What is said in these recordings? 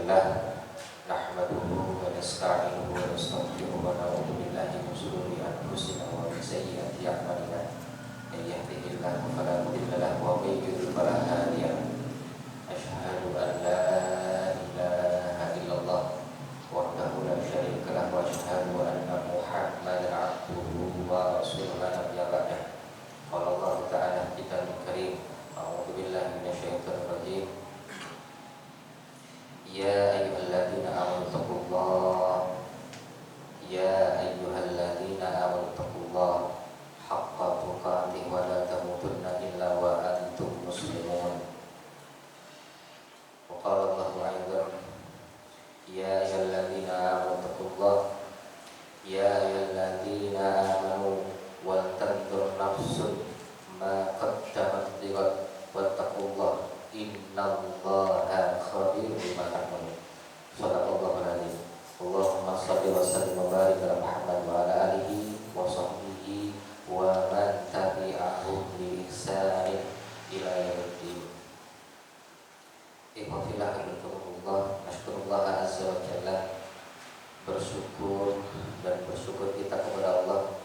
لله نحمده ونستعينه ونستغفره ونعوذ بالله من شرور أنفسنا ومن سيئات أعمالنا من يهده الله فلا مضل له ومن يضلل فلا هادي له أشهد أن لا إله إلا الله وحده لا شريك له وأشهد أن محمدا عبده ورسوله لا نبي بعده قال الله تعالى في كتابه الكريم أعوذ بالله من الشيطان الرجيم يا أيها الذين آمنوا اتقوا الله يا أيها الذين آمنوا اتقوا الله حق تقاته ولا تموتن إلا وأنتم مسلمون وقال الله أيضا يا أيها الذين آمنوا اتقوا الله يا أيها الذين آمنوا ولتنظر نفس ما قدمت لغد واتقوا الله إن الله خبير بما تعملون صدق الله العظيم اللهم صل وسلم وبارك على محمد وعلى آله وصحبه ومن تبعهم بإحسان إلى يوم الدين. Ikhwatillah rahimakumullah, nasykurullah azza wa jalla, bersyukur kita kepada Allah.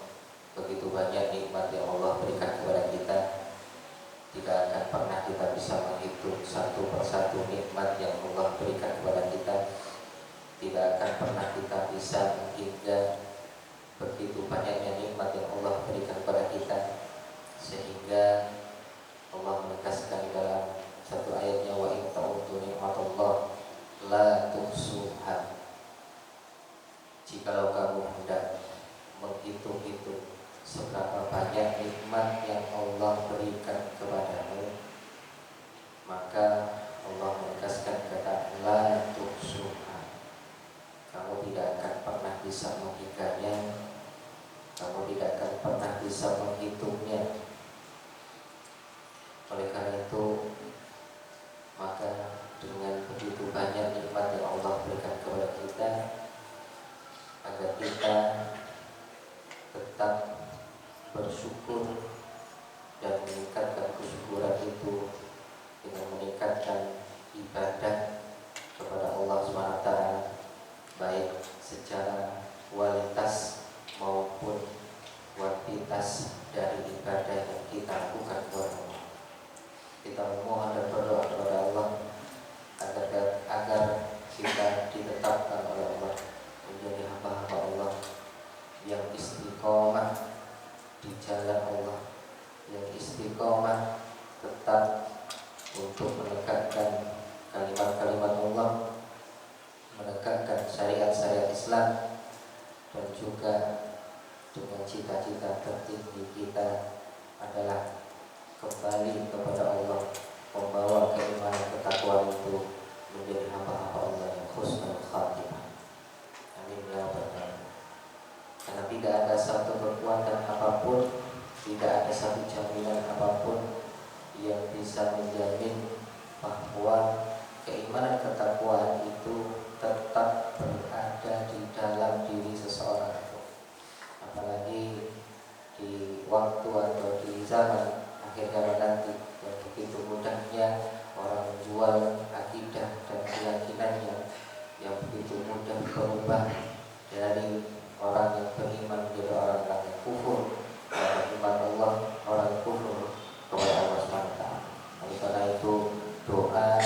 Begitu banyak nikmat yang Allah berikan kepada kita, tidak akan pernah kita bisa menghitung satu persatu nikmat yang Allah berikan kepada kita. Tidak akan pernah kita bisa menghingga begitu banyaknya nikmat yang Allah berikan kepada kita, sehingga Allah menegaskan di dalam satu ayatnya, wa in ta'uddu ni'matallah la tuhsuha. Jikalau kamu hendak menghitung-hitung seberapa banyak nikmat yang Allah berikan kepadamu, maka Allah menegaskan kata la tuhsuha. Kamu tidak akan pernah bisa menghingganya, kamu tidak akan pernah bisa menghitungnya. Oleh karena itu, maka dengan begitu banyak nikmat yang Allah berikan kepada kita, agar kita tetap bersyukur dan meningkatkan kesyukuran itu dengan meningkatkan ibadah kepada Allah SWT, baik secara kualitas maupun kuantitas dari ibadah yang kita lakukan kepada Allah. Kita memohon dan berdoa kepada Allah agar kita ditetapkan oleh Allah menjadi hamba-hamba Allah yang istiqomah di jalan Allah, yang istiqomah tetap untuk menegakkan kalimat-kalimat Allah, menegakkan syariat-syariat Islam, dan juga dengan cita-cita tertinggi kita adalah kembali kepada Allah, membawa keimanan ketakwaan itu menjadi hamba-hamba Allah yang husnul khatimah. Amin ya rabbal alamin. Karena tidak ada satu kekuatan apapun, tidak ada satu jaminan apapun yang bisa menjamin bahwa keimanan ketakwaan itu tetap berada di dalam diri seseorang itu. Apalagi di waktu atau di zaman akhir zaman nanti, yang begitu mudahnya orang menjual akidah dan keyakinannya, yang begitu mudah berubah dari orang yang beriman menjadi orang-orang yang kufur, orang iman Allah, orang yang kufur kepada Allah SWT. Oleh karena itu, doa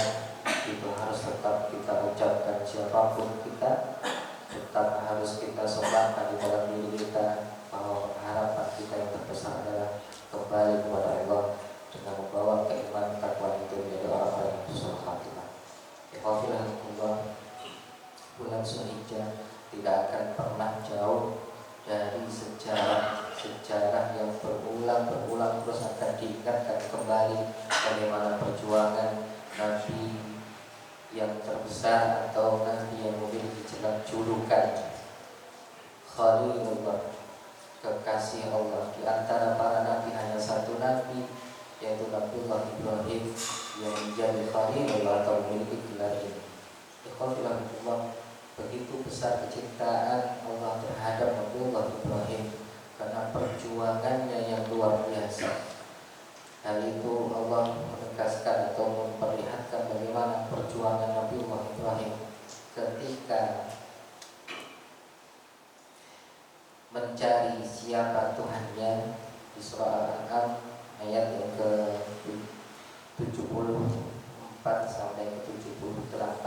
itu harus tetap kita ucapkan siapapun kita, tetap harus kita sebarkan di dalam diri kita, bahwa harapan kita yang terbesar adalah kembali kepada Allah dengan membawa keimanan takwa itu menjadi orang-orang yang husnul khatimah. Alhamdulillah, bulan Zulhijjah tidak akan pernah jauh dari sejarah yang berulang terus akan diingatkan kembali bagaimana perjuangan Nabi yang terbesar atau Nabi yang memiliki julukan Khalilullah, kekasih Allah. Di antara para nabi hanya satu nabi, yaitu Nabiullah Ibrahim, yang menjadi Khalilullah atau memiliki gelar ini. Ikhwanillah, begitu besar kecintaan Allah terhadap Nabiullah Ibrahim karena perjuangannya yang luar biasa. Hal itu Allah menegaskan atau memperlihatkan bagaimana perjuangan Nabiullah Ibrahim ketika mencari siapa Tuhannya di surah Al-An'am ayat yang ke-74 sampai ke-78.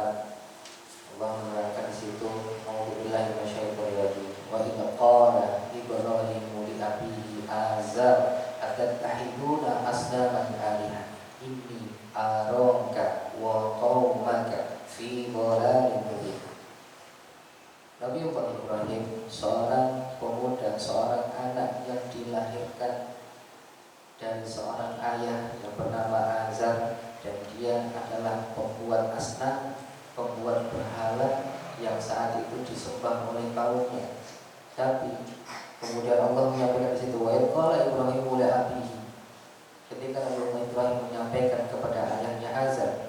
Allah menerangkan di situ, A'udzubillahi minasyaitonir rajim. Wa idza qala Ibrahimu li abihi azar atattahiduna asnaman alihah inni araka wa qaumaka fi dhalalin mubin. Nabi Ibrahim, seorang pemuda, seorang anak yang dilahirkan dari seorang ayah yang bernama Azar, dan dia adalah pembuat asnam, pembuat berhala yang saat itu disembah oleh kaumnya. Tapi kemudian Allah menyampaikan di situ, wa qala Ibrahimu li abihi, ketika Nabi Ibrahim menyampaikan kepada ayahnya Azar,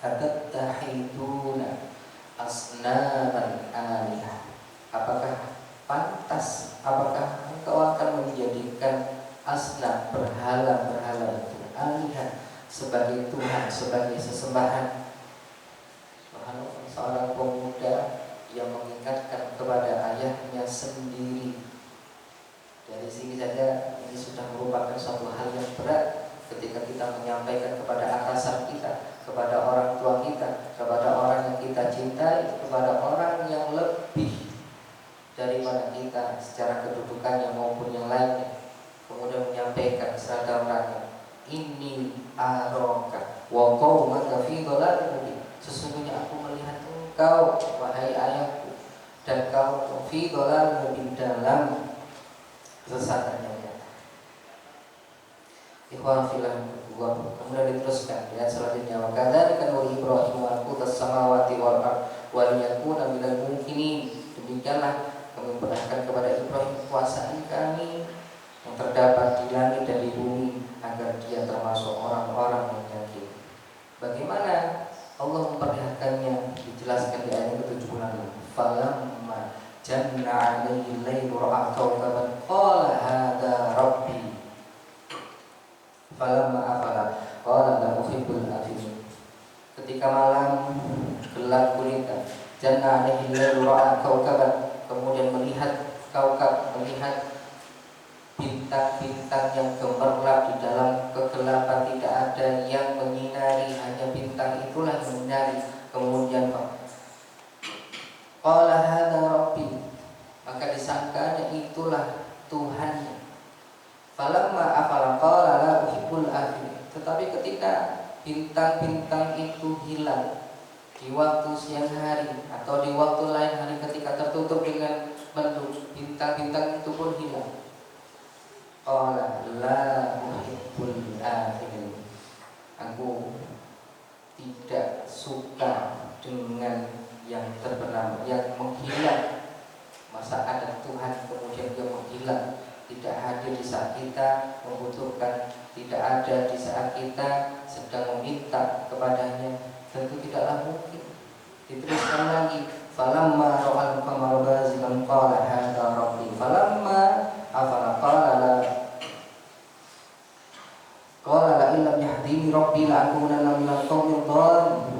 atattahiduna asnaman alihah, apakah pantas, apakah engkau akan menjadikan asnam, berhala-berhala itu, alihah, sebagai Tuhan, sebagai sesembahan? Seorang pemuda yang mengingatkan kepada ayahnya sendiri. Dari sini saja ini sudah merupakan suatu hal yang berat ketika kita menyampaikan kepada atasan kita, kepada orang tua kita, kepada orang yang kita cintai, kepada orang yang lebih daripada kita secara kedudukannya maupun yang lainnya, kemudian menyampaikan serta orangnya, ini aroka wa qaumaka fi dhalalin mubin, sesungguhnya aku melihat engkau wahai ayahku dan kau fi dhalalin mubin, dalam kesesatan yang nyata. Ikhwan fillah, kemudian diteruskan ayat selanjutnya, wa kadzalika nuri Ibrahim malakutas samawati wal ardh wa liyakuna minal mukminin, demikianlah kami perintahkan kepada Ibrahim kekuasaan kami yang terdapat di langit dan di bumi, agar dia termasuk orang-orang yang yakin. Bagaimana Allah memperlihatkannya dijelaskan di ayat ke-76. Falamma janna 'alaihi al-lailu ra'a kawkaban qala hadza rabbi falamma afala qala la uhibbul afilin. Ketika malam gelap gulita, janna 'alaihi al-lailu ra'a kawkaban, kemudian melihat kaukab, melihat bintang-bintang yang gemerlap di dalam kegelapan, tidak ada yang menyinari, hanya bintang itulah yang menyinari. Kemudian qala hadza rabbi, maka disangkanya itulah Tuhannya. Falamma afala qala la uhibbul afilin, tetapi ketika bintang-bintang itu hilang di waktu siang hari atau di waktu lain hari, ketika tertutup dengan mendung, bintang-bintang itu pun hilang. Qala la uhibbul afilin, aku tidak suka dengan yang terbenam, yang menghilang. Masa ada Tuhan kemudian dia menghilang, tidak hadir di saat kita membutuhkan, tidak ada di saat kita sedang meminta kepadanya, tentu tidaklah mungkin. Diteruskan lagi, falamma ra'al qamara bazigan qala hadza rabbi falamma afala qala la illam yahdini rabbi la akunanna minal qaumil dhalin.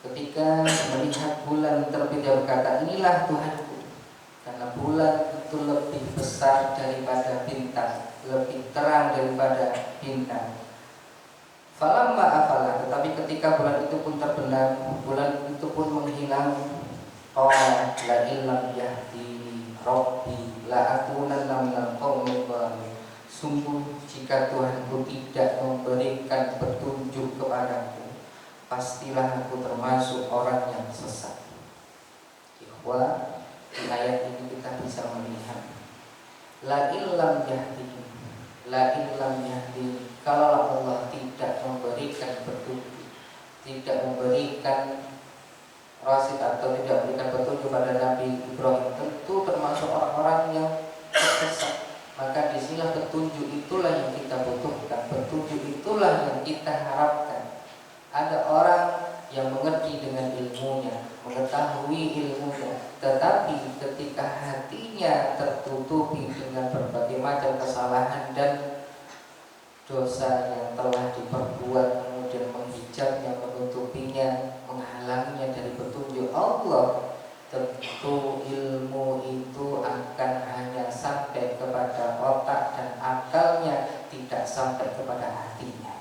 Ketika melihat bulan terbit, dia berkata, inilah Tuhanku, karena bulan itu lebih besar daripada bintang, lebih terang daripada bintang. Falamma afala, tetapi ketika bulan itu pun terbenam, bulan itu pun menghilang, qala la illam yahdini rabbi la akunanna minal qaumil dhalin. Sungguh jika Tuhanku tidak memberikan petunjuk kepadaku, pastilah aku termasuk orang yang sesat. Ikhwah, di ayat ini kita bisa melihat la illam yahdini, la illam yahdini, kalau Allah tidak memberikan petunjuk, tidak memberikan rasid atau tidak memberikan petunjuk pada Nabi Ibrahim, tentu termasuk orang-orang yang tersesat. Maka disinilah petunjuk itulah yang kita butuhkan, petunjuk itulah yang kita harapkan. Ada orang yang mengerti dengan ilmunya, mengetahui ilmunya, tetapi ketika hatinya tertutupi dengan berbagai macam kesalahan dan dosa yang telah diperbuat, kemudian menghijabnya, menutupinya, menghalanginya dari petunjuk Allah, tentu ilmu itu akan hanya sampai kepada otak dan akalnya, tidak sampai kepada hatinya.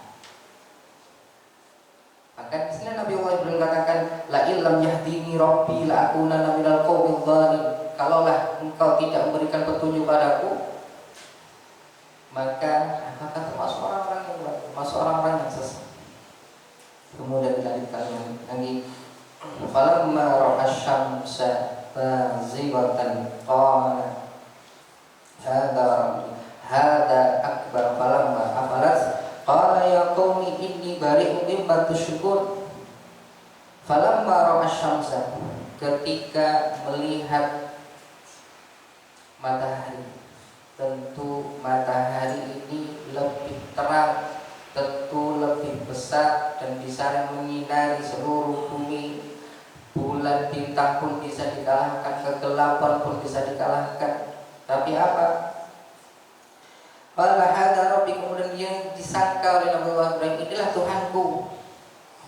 Maka di sini Nabi Allah Ibrahim katakan, la illam yahdini rabbi la akunanna minal qaumidh dhalim. Kalaulah engkau tidak memberikan petunjuk padaku, maka termasuk orang-orang yang sesat. Kemudian dilanjutkan lagi, falamma ra'a asy-syamsa bazighatan qala hadza akbar falamma afalat qala ya qaumi inni bari'un mimma tusyrikun. Falamma ra'a asy-syamsa, ketika melihat matahari, tentu matahari ini lebih terang, tentu lebih besar dan bisa menyinari seluruh bumi. Bulan bintang pun bisa dikalahkan, kegelapan pun bisa dikalahkan. Tapi apa? Qala hadza rabbi, kemudian dia disangka oleh Nabi Allah Ibrahim, inilah Tuhanku.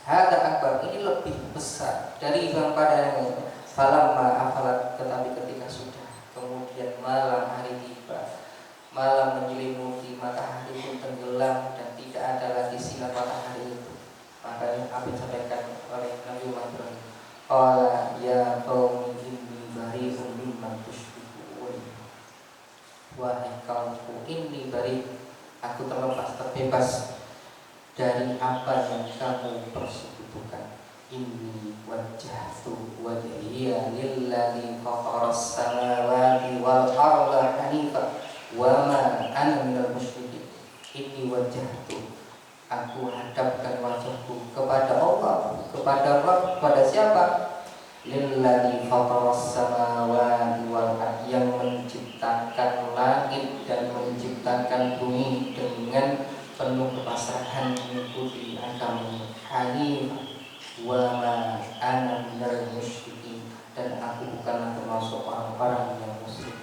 Hadza akbar, ini lebih besar dari yang pada yang ini. Falamma afalat, tetapi ketika sudah kemudian malam hari tiba, malam menyelimuti, matahari pun tenggelam dan tidak ada lagi sinar matahari itu, maka apa yang disampaikan oleh Nabi Muhammad Ibrahim, qala ya qaumi inni bari'un mimma tusyrikun. Wahai kaumku, inni bari, aku terlepas, terbebas dari apa yang kamu persekutukan. Inni wajjahtu wajhiya lilladzi fataras samawati wal arda hanifan wa ma ana minal musyrikin. Inni wajjahtu, aku hadapkan wajahku kepada Allah, kepada Rabb, kepada siapa? Lilladzi fataras samawati wal arda, yang menciptakan langit dan menciptakan bumi dengan penuh kepasrahan mengikuti agama hanif. Wa ma ana minal musyrikin, dan aku bukanlah termasuk orang-orang yang musyrik.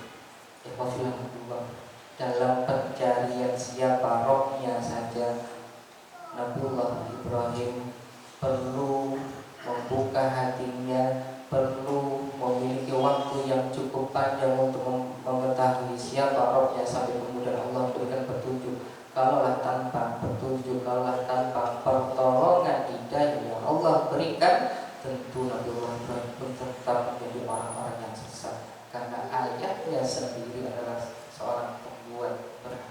Dalam pencarian siapa Rohnya saja, Nabiullah Ibrahim perlu membuka hatinya, perlu memiliki waktu yang cukup panjang untuk mengetahui siapa Rohnya, sampai kemudian Allah berikan petunjuk. Kalaulah tanpa petunjuk, kalaulah tanpa pertolongan hidayah yang Allah berikan, tentu Nabiullah Ibrahim pun tetap menjadi orang-orang yang sesat, karena ayahnya sendiri adalah seorang pembuat berhala.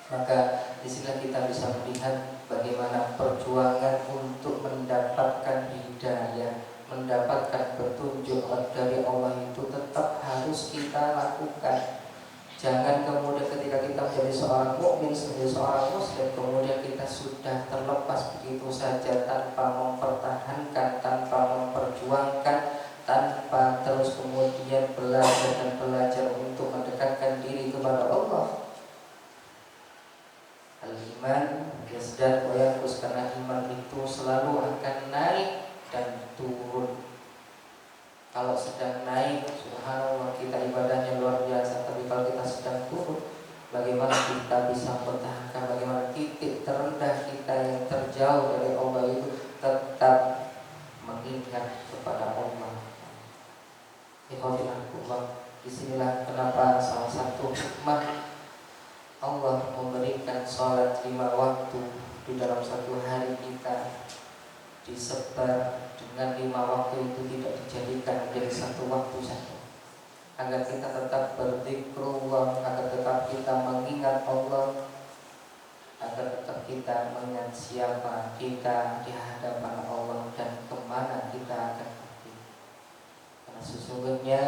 Maka di sini kita bisa melihat bagaimana perjuangan untuk mendapatkan hidayah, mendapatkan petunjuk dari Allah itu tetap harus kita lakukan. Jangan kemudian ketika kita menjadi seorang mukmin, menjadi seorang muslim, kemudian kita sudah terlepas begitu saja tanpa mempertahankan, tanpa memperjuangkan, tanpa terus kemudian belajar dan belajar untuk mendekatkan diri kepada Allah. Al-iman yazdad wa yanqus, karena iman itu selalu akan naik dan turun. Kalau sedang naik, subhanallah, kita ibadahnya luar biasa. Tapi kalau kita sedang turun, bagaimana kita bisa mempertahankan, bagaimana titik terendah kita yang terjauh dari Allah itu tetap mengingat kepada Allah. Disinilah kenapa salah satu hikmah Allah memberikan sholat 5 waktu di dalam satu hari kita, disebar dengan 5 waktu itu tidak dijadikan menjadi satu waktu saja, agar kita tetap berdzikrullah, agar tetap kita mengingat Allah, agar tetap kita mengingat siapa kita di hadapan Allah dan kemana kita akan pergi. Karena sesungguhnya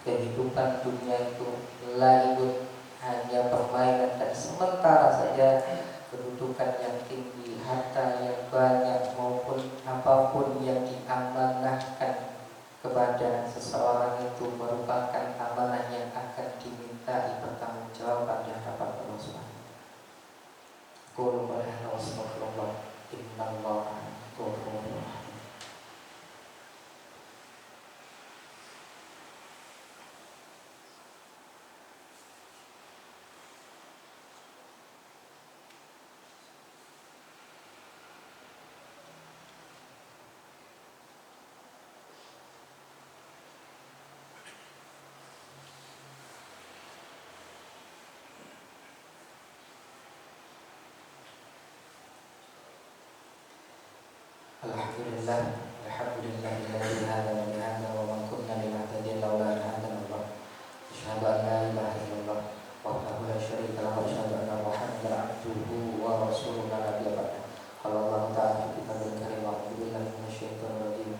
kehidupan dunia itu laibun, hanya permainan dan sementara saja. Kedudukan yang tinggi, harta yang banyak, maupun apapun yang diamanahkan kepada seseorang itu merupakan amanah yang akan dimintai pertanggungjawaban di hadapan Allah Subhanahu. Qul wassalamualaikum innallaha ghafurur rahim. Alhamdulillahilladzi hadana li hadza wa ma kunna linahtadiya laula an hadana Allah. Asyhadu an la ilaha illallah wahdahu la syarika lahu wa asyhadu anna Muhammadan abduhu wa rasuluhu la nabiyya ba'dahu. Qala Allah ta'ala fi kitabihil karim a'udzu billahi minasyaitonir rajim.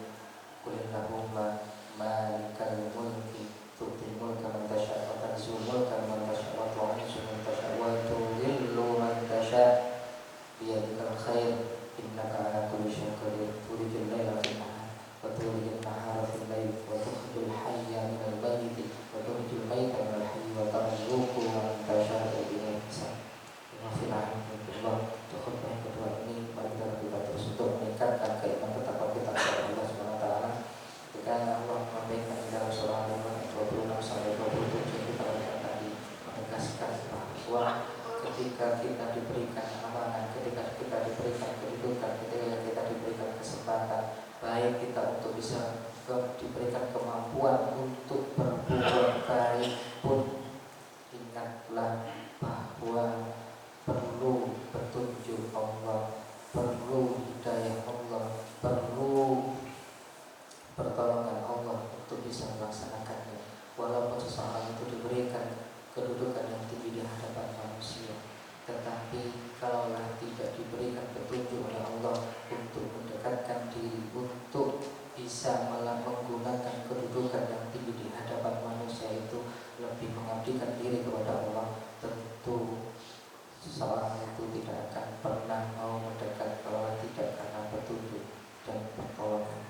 Qul innahumma malikal mulki tu'til mulka man tasha' wa tanzi'ul mulka man tasha' wa tu'izzu man tasha' wa tudhillu man tasha' biyadikal khair innaka ala kulli syai'in qadir. Tulijul laila fil nahar wa tulijul nahara fil lail wa tukhrijul hayya minal mayyiti wa tukhrijul mayyita minal hayyi wa tarzuqu man tasha' bighairi hisab. Fil Allah. Khutbah yang kedua ini marilah kita terus untuk meningkatkan keimanan ketakwaan kita kepada Allah Subhanahu wa taala. Ketika Allah menyampaikan di dalam surah Al-Baqarah 26 sampai 27 kita baca tadi menegaskan bahwa ketika kita diberikan amanah, ketika kita diberikan kedudukan, ketika kita diberikan kesempatan, baik kita untuk bisa diberikan kemampuan untuk berbuat baik pun, ingatlah bahwa perlu petunjuk Allah, perlu hidayah Allah, perlu pertolongan Allah untuk bisa melaksanakannya. Walaupun seseorang itu diberikan kedudukan yang tinggi di hadapan manusia, tetapi kalaulah tidak diberikan petunjuk oleh Allah untuk mendekatkan diri, untuk bisa menggunakan kedudukan yang tinggi di hadapan manusia itu lebih mengabdikan diri kepada Allah, tentu seseorang itu tidak akan pernah mau mendekat kalau tidak karena petunjuk dan pertolongan.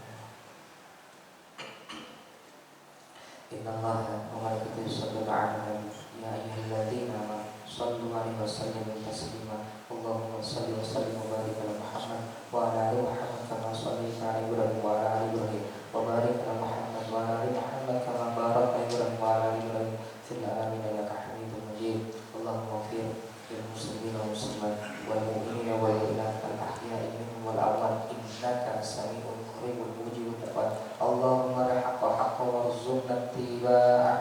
Innallaha wa malaikatahu yusholluna 'alan nabi ya ayyuhalladzina amanu shallu 'alaihi wa sallimu taslima. Allahumma shalli wa sallim wa barik ala Muhammad wa ala ali Muhammad kama shallaita 'ala Ibrahim wa ala ali Ibrahim wa barik ala Muhammad wa ala ali Muhammad kama barakta 'ala Ibrahim wa ala ali Ibrahim fil 'alamin innaka Hamidum Majid. Allahumma ighfir muslimin wal muslimat wal mu'minin wal mu'minat al ahya'i minhum wal amwat innaka sami'un qaribun mujibud da'wat. Allahumma la haqqa haqqa warzuqna ittiba'ah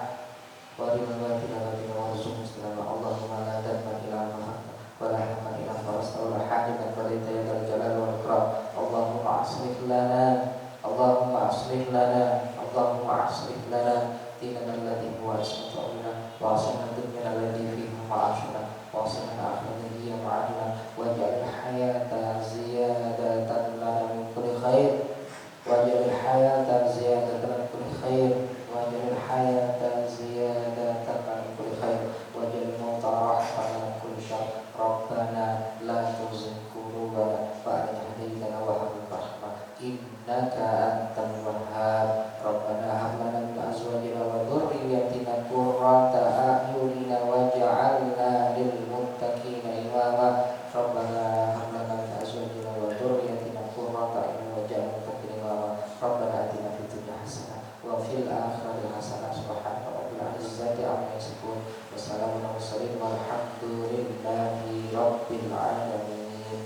wa rina warzuqna istilama. Allahumma la dhanba illa maghfarta wa la hamma illa farasta wa la hajatan qadaita ya dzal jalali wal ikram. Allahumma aslih lana Allahumma aslih lana Allahumma aslih lana dinana alladhi huwa ismatu amrina wa aslihna dunyana alladhi fiha ma'ashuna وصلنا آخرته وعدنا واجعل الحياة زيادة لنا من كل خير واجعل الحياة زيادة لنا من كل خير واجعل الحياة زيادة لنا من كل خير واجعل الموت راحة من كل شر. ربنا لا تزغ قلوبنا بعد إذ هديتنا وهب لنا رحمة إنك أنت الوهاب. ربنا هب لنا من أزواجنا وذرياتنا قرة أعين واجعلنا للمتقين إماما. ربنا هب لنا من أزواجنا وذرياتنا قرة أعين واجعلنا للمتقين إماما. ربنا آتنا في الدنيا حسنة وفي الآخرة حسنة. سبحان رب العزة عما يصفون وسلام على المرسلين والحمد لله رب العالمين.